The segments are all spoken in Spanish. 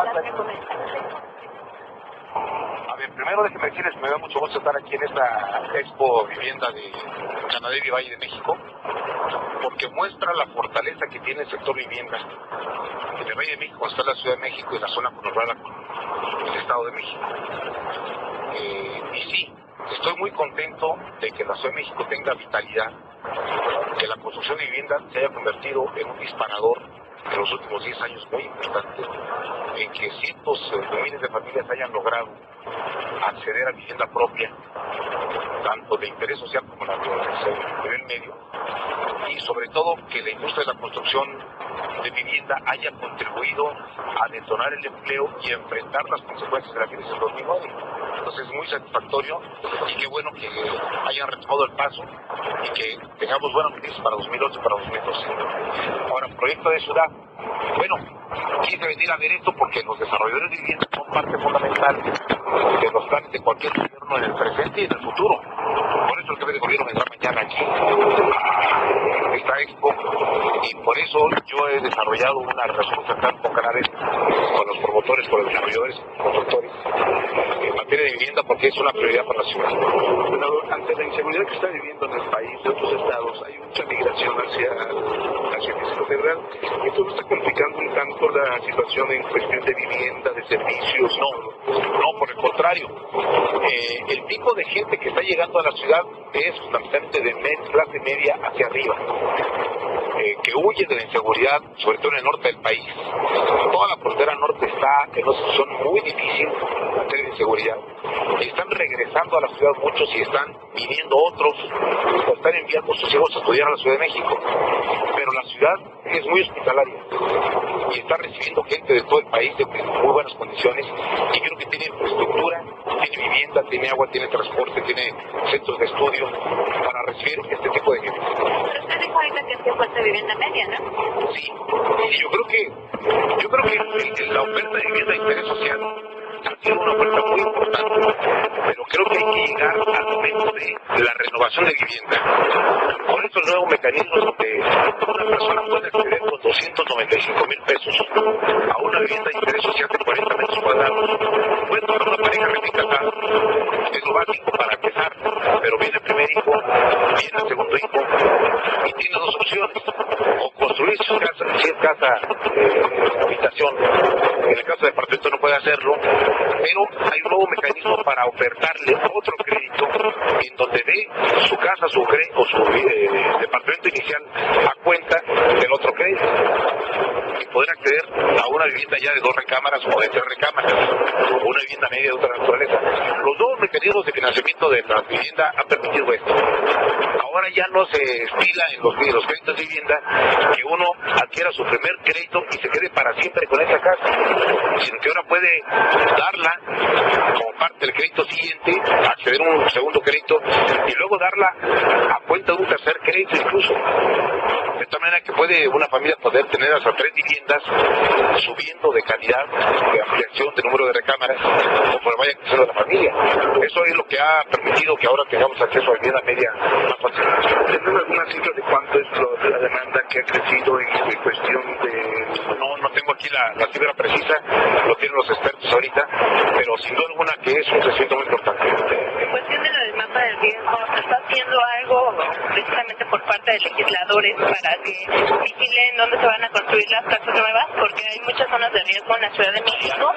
A ver, primero déjenme decirles que me da mucho gusto estar aquí en esta Expo Vivienda de Canadá y Valle de México, porque muestra la fortaleza que tiene el sector vivienda en el Valle de México, está la Ciudad de México y la zona conurbada con el Estado de México. Y sí, estoy muy contento de que la Ciudad de México tenga vitalidad, que la construcción de vivienda se haya convertido en un disparador en los últimos 10 años muy importante, en que cientos de miles de familias hayan logrado acceder a vivienda propia, tanto de interés social como la de nivel medio, y sobre todo que la industria de la construcción de vivienda haya contribuido a detonar el empleo y a enfrentar las consecuencias de la crisis del 2009. Entonces es muy satisfactorio y qué bueno que hayan retomado el paso y que tengamos buenas noticias para 2011 y para 2012. Ahora, proyecto de ciudad. Bueno, quise venir a ver esto porque los desarrolladores de vivienda son parte fundamental de los planes de cualquier gobierno en el presente y en el futuro. Por eso el jefe de gobierno vendrá mañana aquí a esta expo y por eso yo he desarrollado una relación cercana con Canadá, con los promotores, con los desarrolladores, constructores, en materia de vivienda porque es una prioridad para la ciudad. Senador, ante la inseguridad que está viviendo en el país, de otros estados, hay mucha migración hacia el Distrito Federal. ¿Esto no está complicando un tanto la situación en cuestión de vivienda, de servicios? No, por el contrario. El tipo de gente que está llegando a la ciudad es fundamentalmente de clase media hacia arriba, que huye de la inseguridad, sobre todo en el norte del país. Toda la frontera norte está en una situación muy difícil en materia de inseguridad. Y están regresando a la ciudad muchos y están viniendo otros, o están enviando a sus hijos a estudiar a la Ciudad de México. Pero la ciudad es muy hospitalaria y está recibiendo gente de todo el país en muy buenas condiciones y creo que tiene infraestructura, tiene vivienda, tiene agua, tiene transporte, tiene centros de estudio para recibir este tipo de gente. Pero usted dijo ahorita que es fuerte de vivienda media, ¿no? Sí, y yo creo que la oferta de vivienda de interés social ha sido una oferta muy importante, pero creo que hay que llegar al momento de la renovación de vivienda. Por eso el nuevo mecanismo donde una persona puede acceder con 295,000 pesos a una vivienda de interés social de 40 metros cuadrados. Puede tomar una pareja recién casada, es lo básico para empezar, pero viene el primer hijo, viene el segundo hijo y tiene dos opciones: o construir su casa, si es casa habitación, en el caso de departamento no puede hacerlo, pero hay un nuevo mecanismo para ofertarle otro crédito en donde dé su casa o su departamento inicial a cuenta del otro crédito y poder acceder a una vivienda ya de 2 recámaras o de 3 recámaras o una vivienda media de otra naturaleza. Los nuevos mecanismos de financiamiento de la vivienda han permitido esto. Ahora ya no se estila en los créditos de vivienda que uno adquiera su primer crédito y se quede para siempre con esa casa, sino que ahora puede darla como parte del crédito siguiente, acceder a un segundo crédito y luego darla a cuenta de un tercer crédito incluso. De tal manera que puede una familia poder tener hasta 3 viviendas subiendo de calidad, de ampliación de número de recámaras, conforme vaya creciendo la familia. Eso es lo que ha permitido que ahora tengamos acceso a vivienda media más fácil. ¿Tenemos alguna cifra de cuánto es la demanda que ha crecido en cuestión de...? No tengo aquí la cifra precisa, lo tienen los expertos ahorita, pero sin duda alguna que es un crecimiento muy importante. En cuestión de lo del mapa del riesgo, ¿se está haciendo algo precisamente por parte de legisladores para que vigilen dónde se van a construir las casas nuevas? Porque hay muchas zonas de riesgo en la Ciudad de México,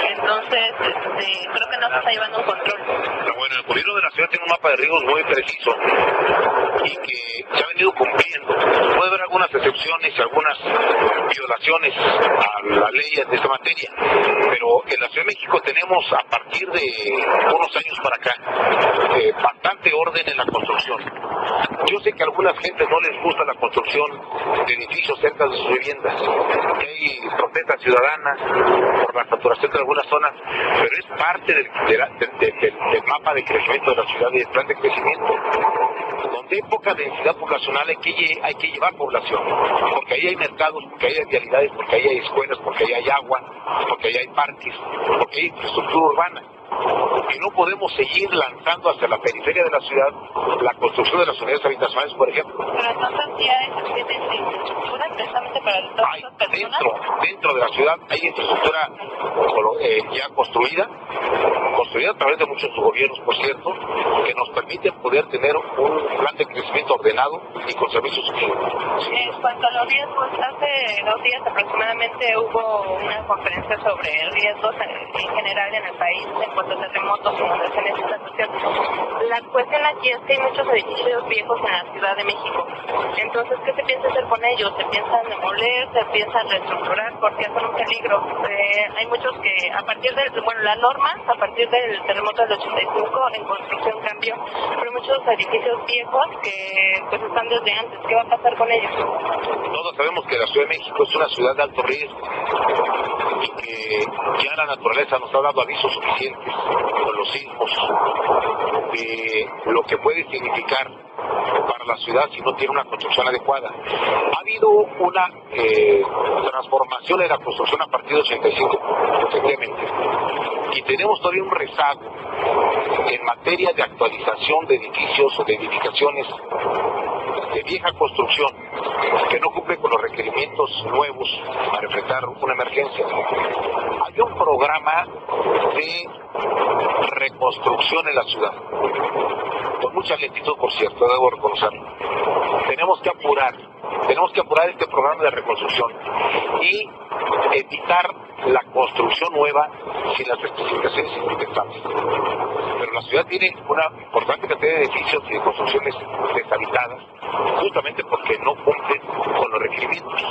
entonces creo que no se está llevando un control. Pero bueno, el gobierno de la ciudad tiene un mapa de riesgos muy preciso y que se ha venido cumpliendo. Puede haber algunas excepciones y algunas violaciones a la ley de esta materia, pero en la Ciudad de México tenemos a partir de unos años para acá bastante orden en la construcción. Yo sé que a algunas gentes no les gusta la construcción de edificios cerca de sus viviendas, que hay protestas ciudadanas por la saturación de algunas zonas, pero es parte del mapa de crecimiento de la ciudad y del plan de crecimiento. Donde hay poca densidad poblacional hay que llevar población, porque ahí hay mercados, porque ahí hay vialidades, porque ahí hay escuelas, porque ahí hay agua, porque ahí hay parques, porque hay infraestructura urbana. que no podemos seguir lanzando hacia la periferia de la ciudad la construcción de las unidades habitacionales, por ejemplo. Pero entonces ya hay suficiente infraestructura precisamente para todas esas personas. Dentro de la ciudad hay infraestructura ya construida a través de muchos gobiernos, por cierto, que nos permiten poder tener un plan de crecimiento ordenado y con servicios suficientes. En cuanto a los riesgos, hace 2 días aproximadamente hubo una conferencia sobre riesgos en general en el país en cuanto a terremotos, inundaciones y situación. La cuestión aquí es que hay muchos edificios viejos en la Ciudad de México. Entonces, ¿qué se piensa hacer con ellos? ¿Se piensan demoler? ¿Se piensan reestructurar? Porque son un peligro. Hay muchos que a partir del, la norma, a partir del terremoto del 85 en construcción cambió, pero muchos edificios viejos que pues están desde antes. ¿Qué va a pasar con ellos? Todos sabemos que la Ciudad de México es una ciudad de alto riesgo y que ya la naturaleza nos ha dado avisos suficientes con los sismos de lo que puede significar para la ciudad si no tiene una construcción adecuada. Ha habido una transformación en la construcción a partir del 85, efectivamente, y tenemos todavía un rezago en materia de actualización de edificios o de edificaciones de vieja construcción que no cumple con los requerimientos nuevos para enfrentar una emergencia. Hay un programa de reconstrucción en la ciudad, con mucha lentitud, por cierto, debo reconocerlo. Tenemos que apurar este programa de reconstrucción y evitar la construcción nueva sin las especificaciones indispensables. Pero la ciudad tiene una importante cantidad de edificios y de construcciones deshabitadas, justamente porque no cumplen con los requerimientos.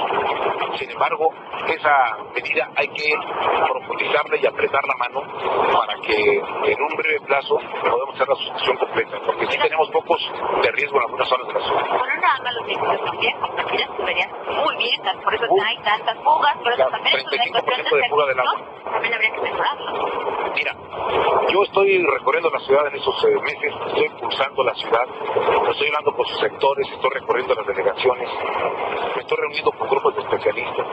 Sin embargo, esa medida hay que profundizarla y apretar la mano para que en un breve plazo podamos hacer la sustitución completa, porque sí tenemos focos de riesgo en algunas zonas de la ciudad. Bueno, nada más los edificios también, porque ya se verían muy viejas, por eso hay tantas fugas, por eso también es una cuestión de fuga del agua. También habría que mejorarlo. Mira, yo estoy recorriendo la ciudad en esos meses, estoy impulsando la ciudad, estoy hablando con sus sectores, estoy recorriendo las delegaciones, me estoy reuniendo con grupos de especialistas.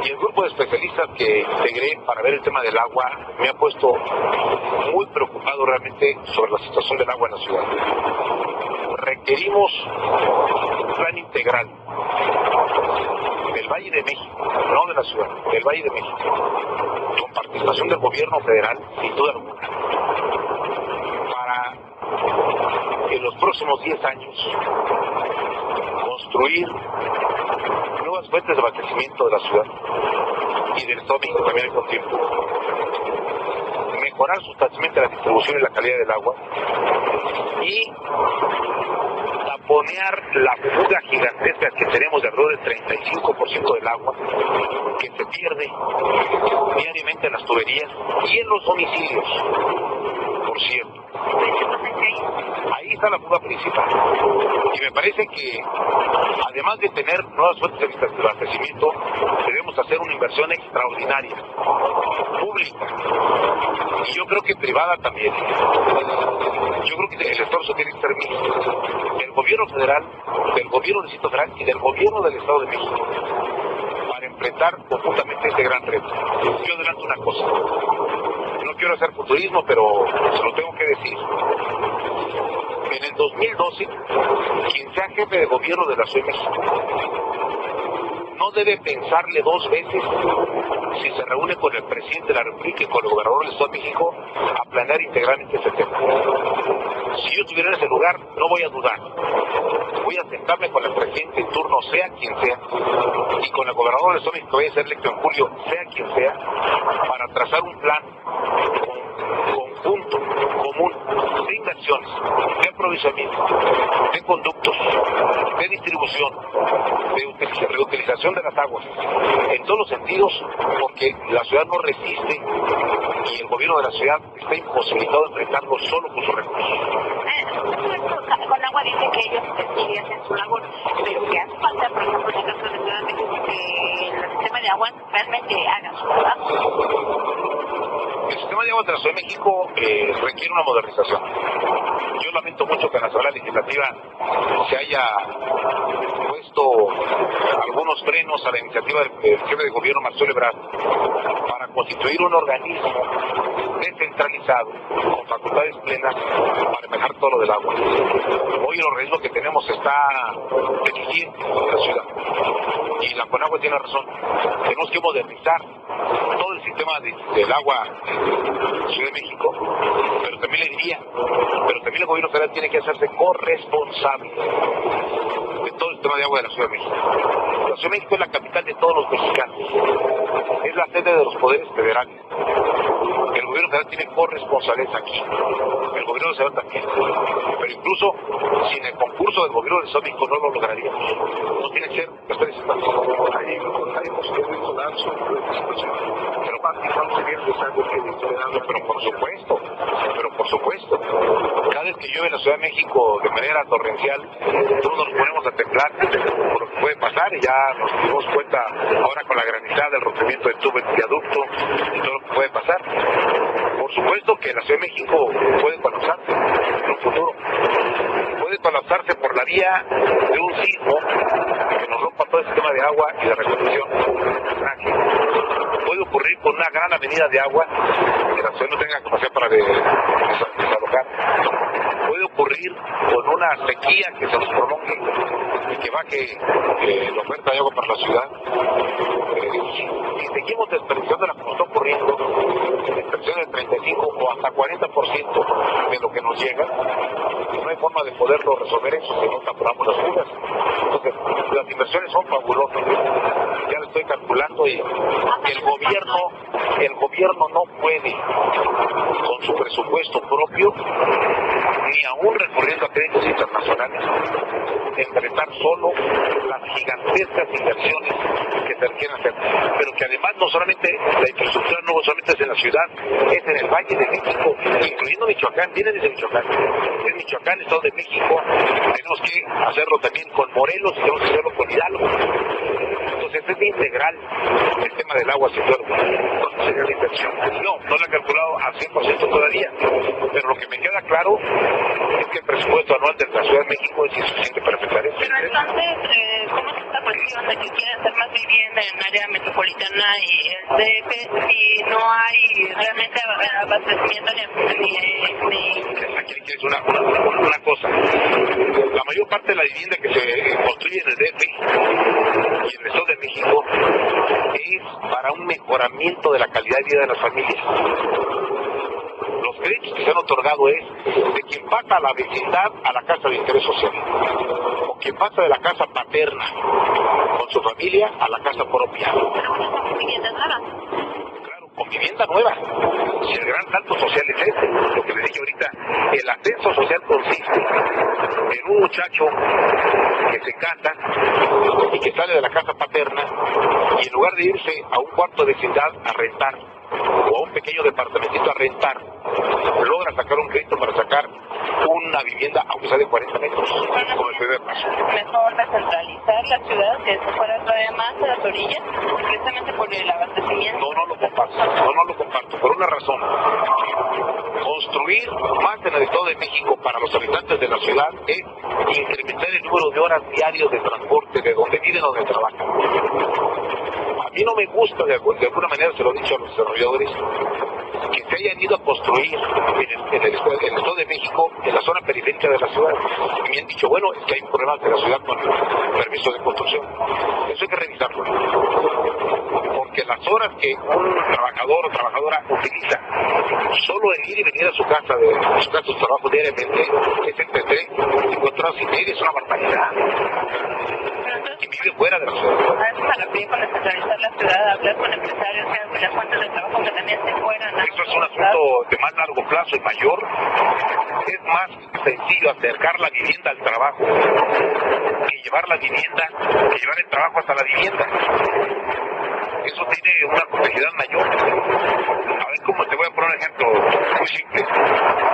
Y el grupo de especialistas que integré para ver el tema del agua me ha puesto muy preocupado realmente sobre la situación del agua en la ciudad. Requerimos un plan integral del Valle de México, no de la ciudad, del Valle de México, con participación del gobierno federal, sin duda alguna, para en los próximos 10 años construir nuevas fuentes de abastecimiento de la ciudad y del Estado de México también al mismo tiempo, mejorar sustancialmente la distribución y la calidad del agua y taponear la fuga gigantesca que tenemos de alrededor del 35% del agua que se pierde diariamente en las tuberías y en los domicilios, por cierto. Ahí está la fuga principal. Y me parece que, además de tener nuevas fuentes de abastecimiento, debemos hacer una inversión extraordinaria, pública, y yo creo que privada también. Yo creo que el esfuerzo tiene que ser mixto, del gobierno federal, del gobierno del Distrito Federal y del gobierno del Estado de México, para enfrentar conjuntamente este gran reto. Yo adelanto una cosa. No quiero hacer futurismo, pero se lo tengo que decir. En el 2012, quien sea jefe de gobierno de la Ciudad de México no debe pensarle 2 veces si se reúne con el presidente de la República y con el gobernador del Estado de México a planear integralmente ese tema. Si yo estuviera en ese lugar, no voy a dudar. Voy a sentarme con el presidente en turno, sea quien sea, y con el gobernador del Estado de México, voy a ser electo en julio, sea quien sea, para trazar un plan conjunto, común, de inversiones, de aprovisionamiento, de conductos, de distribución, de reutilización de las aguas, en todos los sentidos, porque la ciudad no resiste y el gobierno de la ciudad está imposibilitado de enfrentarlo solo con sus recursos. Con agua dice que ellos sí hacen su labor, pero que hace falta, por ejemplo, en el caso de la Ciudad de México, que el sistema de agua realmente haga su trabajo. El sistema de agua de la Ciudad de México requiere una modernización. Yo lamento mucho que en la Asamblea Legislativa se haya puesto algunos frenos a la iniciativa del jefe de gobierno Marcelo Ebrard para constituir un organismo descentralizado con facultades plenas para manejar todo lo del agua. Hoy el organismo que tenemos está deficiente en la ciudad y la Conagua tiene razón. Tenemos que modernizar todo el sistema del agua en la Ciudad de México, pero también le diría, el gobierno federal tiene que hacerse corresponsable de todo el sistema de agua de la Ciudad de México. La Ciudad de México es la capital de todos los mexicanos, es la sede de los poderes federales. El gobierno federal tiene corresponsales aquí, el gobierno nacional también, pero incluso sin el concurso del gobierno de la Ciudad de México no lo lograríamos. No tiene que ser ustedes están hay posibilidad de colapso de situación, pero participamos bien de algo que pero por supuesto, cada vez que llueve en la Ciudad de México de manera torrencial, todos nos ponemos a temblar por lo que puede pasar y ya nos dimos cuenta ahora con la granizada, el rompimiento del tubo, el viaducto y todo lo que puede pasar. Por supuesto que la Ciudad de México puede colapsarse en un futuro. Puede colapsarse por la vía de un sismo que nos rompa todo el sistema de agua y de reconstrucción. Puede ocurrir con una gran avenida de agua que la ciudad no tenga capacidad para desalojar. Puede ocurrir con una sequía que se nos prolongue y que baje la oferta de agua para la ciudad. Si seguimos desperdiciándola como está ocurriendo, desperdiciando el 35 o hasta 40% de lo que nos llega, no hay forma de poderlo resolver eso si no tapamos las fugas. Entonces, las inversiones son fabulosas. Ya lo estoy calculando y el gobierno no puede, con su presupuesto propio, ni aún recurriendo a créditos internacionales, enfrentar solo las gigantescas inversiones que se requieren hacer, pero que además no solamente la infraestructura no solamente es en la ciudad, es en el Valle de México, incluyendo Michoacán. Viene desde Michoacán, es Michoacán, Estado de México. Tenemos que hacerlo también con Morelos y tenemos que hacerlo con Hidalgo. Entonces es integral el tema del agua, sin duda. ¿Cuánto sería la inversión? No la he calculado al 100% todavía, pero lo que me queda claro es que el presupuesto anual de la Ciudad de México es insuficiente para enfrentar eso. Pero entonces, ¿cómo es esta cuestión de que quieren hacer más vivienda en área metropolitana y el DF si no hay realmente abastecimiento ni... Aquí es una cosa. La mayor parte de la vivienda que se construye en el DF y en el Estado de México es para un mejoramiento de la calidad de vida de las familias. Los créditos que se han otorgado es de quien pasa a la vecindad a la casa de interés social, o quien pasa de la casa paterna con su familia a la casa propia. Claro, con vivienda nueva. Si el gran salto social es ese, lo que le dije ahorita, el ascenso social consiste en un muchacho que se casa y que sale de la casa paterna y en lugar de irse a un cuarto de vecindad a rentar o a un pequeño departamentito a rentar, logra sacar un crédito para sacar una vivienda aunque sea de 40 metros, como el primer paso. Mejor descentralizar la ciudad, que se fuera todavía más a las orillas, precisamente por el abastecimiento. No lo comparto, por una razón. Construir más en el Estado de México para los habitantes de la ciudad es incrementar el número de horas diarias de transporte de donde viven o donde trabajan. A mí no me gusta, de alguna manera se lo he dicho a los desarrolladores, que se hayan ido a construir en el Estado de México, en la zona periférica de la ciudad. Y me han dicho, bueno, es que hay problemas de la ciudad con permisos de construcción. Eso hay que revisarlo. Porque las horas que un trabajador o trabajadora utiliza solo en ir y venir a su casa, de su trabajo diariamente, es entre 3 y 4 horas y media, es una barbaridad. Y vive fuera de la ciudad. A veces a la pie con descentralizar la ciudad, hablar con empresarios, que las fuentes de trabajo que también se fueran. Eso es un asunto de más largo plazo y mayor. Es más sencillo acercar la vivienda al trabajo que llevar la vivienda, que llevar el trabajo hasta la vivienda. Eso tiene una complejidad mayor. A ver cómo te voy a poner un ejemplo muy simple.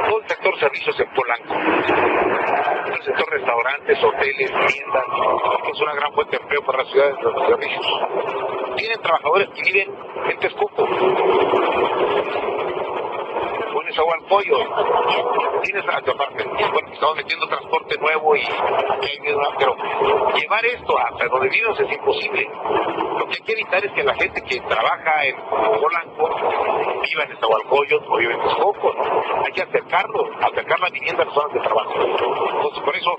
Todo el sector servicios en Polanco, el sector restaurantes, hoteles, tiendas, que es una gran fuente de empleo para las ciudades de los servicios. Tienen trabajadores que viven en Texcoco. con esa pollo. Tienes aparte, bueno, estamos metiendo transporte nuevo y aquí hay miedo, pero llevar esto hasta donde vivimos es imposible. Lo que hay que evitar es que la gente que trabaja en Polanco viva en Nezahualcóyotl o viva en Texcoco, ¿no? Hay que acercar la vivienda a las zonas de trabajo. Entonces, por eso,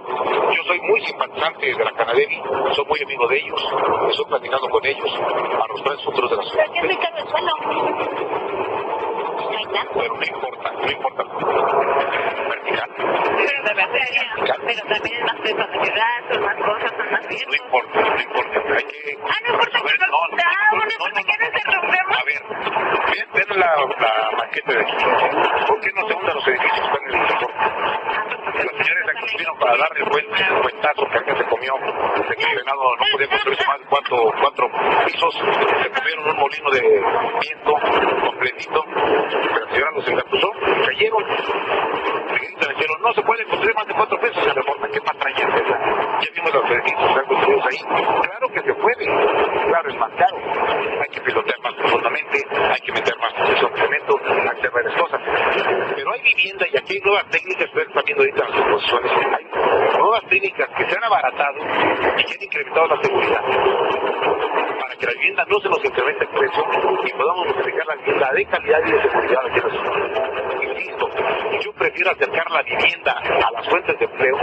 yo soy muy simpatizante de la Canadevi, soy muy amigo de ellos, estoy platicando con ellos a los planes futuros de la ciudad. ¿Pero qué es el suelo? Pero no importa. Vertical. Pero también es más peso de ciudad, son más cosas, son más riesgos. No importa. Hay que... no importa que no interrumpemos. A ver, ven la maqueta de aquí. ¿Por qué no se hundan los edificios que están en el transporte? Las señores aquí vino para darle el cuentazo que acá se comió, de que el Senado no podía construirse más de cuatro pisos, se comieron un molino de viento completito, pero la señora los engatusó, cayeron, le gritan al cielo, no se puede construir más de 4 pisos en Reforma, ¿qué patraña es esa? Ya vimos los edificios que están construidos ahí, claro que se puede, claro, es más caro, hay que pilotear más profundamente, hay que meter más proceso de cemento, hacer varias cosas, pero hay vivienda y aquí hay nuevas técnicas, ustedes están viendo ahorita las exposiciones, hay nuevas técnicas que se han abaratado y que han incrementado la seguridad para que la vivienda no se nos incremente el precio y podamos multiplicar la vivienda de calidad y de seguridad aquí en la ciudad. Insisto, yo prefiero acercar la vivienda a las fuentes de empleo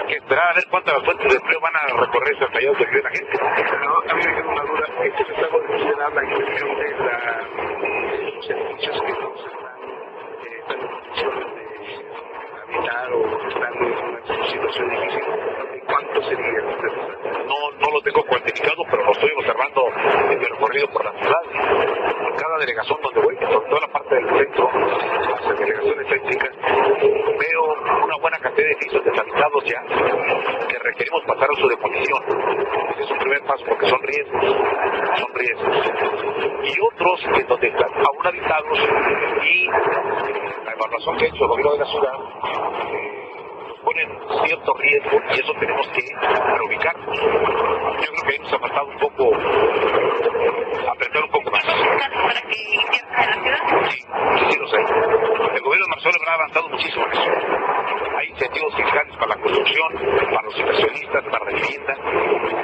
que esperar a ver cuántas las fuentes de empleo van a recorrer esos tallados de la gente. No, a mí me queda una duda, ¿es necesario considerar la inversión de los edificios que no están en condiciones de habitar o están en una situación difícil? ¿Cuánto sería? No lo tengo cuantificado, pero lo estoy observando en mi recorrido por la ciudad. Por cada delegación donde voy, sobre toda la parte del centro, las delegaciones céntricas, veo una buena cantidad de edificios deshabitados ya, que requerimos pasar a su demolición. Ese es un primer paso, porque son riesgos. Y otros en donde están aún habitados, y la evaluación que ha hecho el gobierno de la ciudad, ponen cierto riesgo y eso tenemos que reubicarnos. Yo creo que ahí nos ha faltado un poco apretar un poco más. ¿Para que inviertan en la ciudad? Sí lo sé. El gobierno de Marcelo Ebrard ha avanzado muchísimo en eso. Hay incentivos fiscales para la construcción, para los inversionistas, para la vivienda.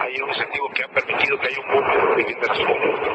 Hay un incentivo que ha permitido que haya un boom de vivienda en la ciudad.